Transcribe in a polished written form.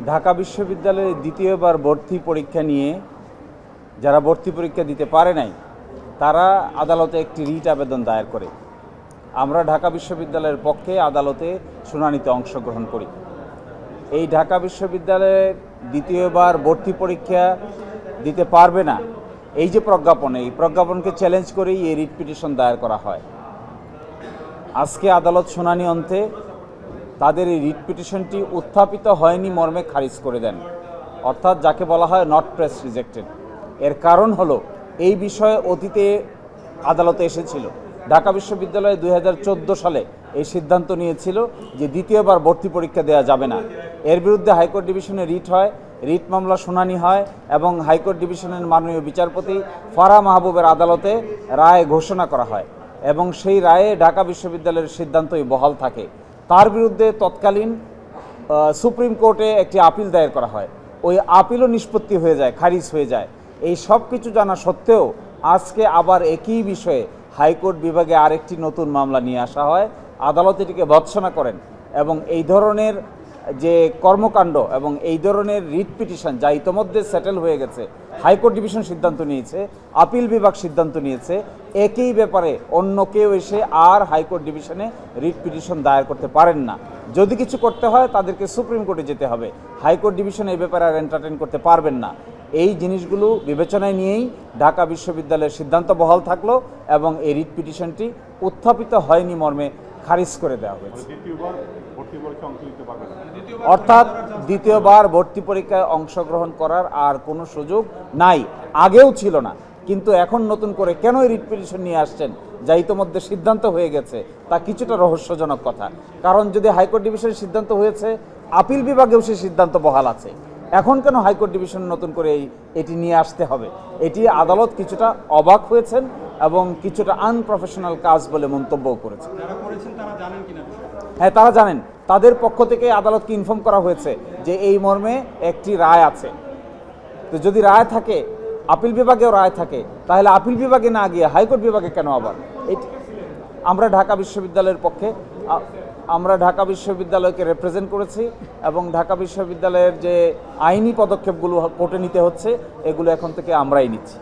ঢাকা বিশ্ববিদ্যালয়ে দ্বিতীয়বার ভর্তি পরীক্ষা নিয়ে যারা ভর্তি পরীক্ষা দিতে পারে নাই তারা আদালতে একটি রিট আবেদন দায়ের করে। আমরা ঢাকা বিশ্ববিদ্যালয়ের পক্ষে আদালতে শুনানিতে অংশগ্রহণ করি। এই ঢাকা বিশ্ববিদ্যালয়ের দ্বিতীয়বার ভর্তি পরীক্ষা দিতে পারবে না এই যে প্রজ্ঞাপন, এই প্রজ্ঞাপনকে চ্যালেঞ্জ করেই এই রিট পিটিশন দায়ের করা হয়। আজকে আদালত শুনানি অন্তে তাদের এই রিট পিটিশনটি উত্থাপিত হয়নি মর্মে খারিজ করে দেন, অর্থাৎ যাকে বলা হয় নট প্রেস রিজেক্টেড। এর কারণ হলো এই বিষয়ে অতীতে আদালতে এসেছিল। ঢাকা বিশ্ববিদ্যালয় 2014 সালে এই সিদ্ধান্ত নিয়েছিল যে দ্বিতীয়বার ভর্তি পরীক্ষা দেওয়া যাবে না। এর বিরুদ্ধে হাইকোর্ট ডিভিশনে রিট হয়, রিট মামলা শুনানি হয় এবং হাইকোর্ট ডিভিশনের মাননীয় বিচারপতি ফারাহ মাহবুবের আদালতে রায় ঘোষণা করা হয় এবং সেই রায়ে ঢাকা বিশ্ববিদ্যালয়ের সিদ্ধান্তই বহাল থাকে। তার বিরুদ্ধে তৎকালীন সুপ্রিম কোর্টে একটি আপিল দায়ের করা হয়। ওই আপিলও নিষ্পত্তি হয়ে যায়, খারিজ হয়ে যায়। এই সব কিছু জানা সত্ত্বেও আজকে আবার একই বিষয়ে হাইকোর্ট বিভাগে আরেকটি নতুন মামলা নিয়ে আসা হয়। আদালত এটিকে ভর্ৎসনা করেন এবং এই ধরনের যে কর্মকাণ্ড এবং এই ধরনের রিট পিটিশন যা ইতোমধ্যে সেটেল হয়ে গেছে, হাইকোর্ট ডিভিশন সিদ্ধান্ত নিয়েছে, আপিল বিভাগ সিদ্ধান্ত নিয়েছে, একই ব্যাপারে অন্য কেউ এসে আর হাইকোর্ট ডিভিশনে রিট পিটিশন দায়ের করতে পারেন না। যদি কিছু করতে হয় তাদেরকে সুপ্রিম কোর্টে যেতে হবে, হাইকোর্ট ডিভিশন এই ব্যাপারে আর এন্টারটেইন করতে পারবেন না। এই জিনিসগুলো বিবেচনায় নিয়েই ঢাকা বিশ্ববিদ্যালয়ের সিদ্ধান্ত বহাল থাকলো এবং এই রিট পিটিশনটি উত্থাপিত হয়নি মর্মে খারিজ করে দেওয়া হয়েছে। অর্থাৎ দ্বিতীয়বার ভর্তি পরীক্ষায় অংশগ্রহণ করার আর কোনো সুযোগ নাই, আগেও ছিল না। কিন্তু এখন নতুন করে কেন রিট পিটিশন নিয়ে আসছেন যা ইতোমধ্যে সিদ্ধান্ত হয়ে গেছে, তা কিছুটা রহস্যজনক কথা। কারণ যদি হাইকোর্ট ডিভিশনের সিদ্ধান্ত হয়েছে, আপিল বিভাগেও সেই সিদ্ধান্ত বহাল আছে, এখন কেন হাইকোর্ট ডিভিশন নতুন করে এটি নিয়ে আসতে হবে? এটি আদালত কিছুটা অবাক হয়েছেন এবং কিছুটা আনপ্রফেশনাল কাজ বলে মন্তব্যও করেছেন। হ্যাঁ, তারা জানেন। তাদের পক্ষ থেকে আদালতকে ইনফর্ম করা হয়েছে যে এই মর্মে একটি রায় আছে। তো যদি রায় থাকে, আপিল বিভাগেও রায় থাকে, তাহলে আপিল বিভাগে না গিয়ে হাইকোর্ট বিভাগে কেন আবার? আমরা ঢাকা বিশ্ববিদ্যালয়ের পক্ষে, আমরা ঢাকা বিশ্ববিদ্যালয়কে রিপ্রেজেন্ট করেছি এবং ঢাকা বিশ্ববিদ্যালয়ের যে আইনি পদক্ষেপগুলো কোর্টে নিতে হচ্ছে এগুলো এখন থেকে আমরাই নিচ্ছি।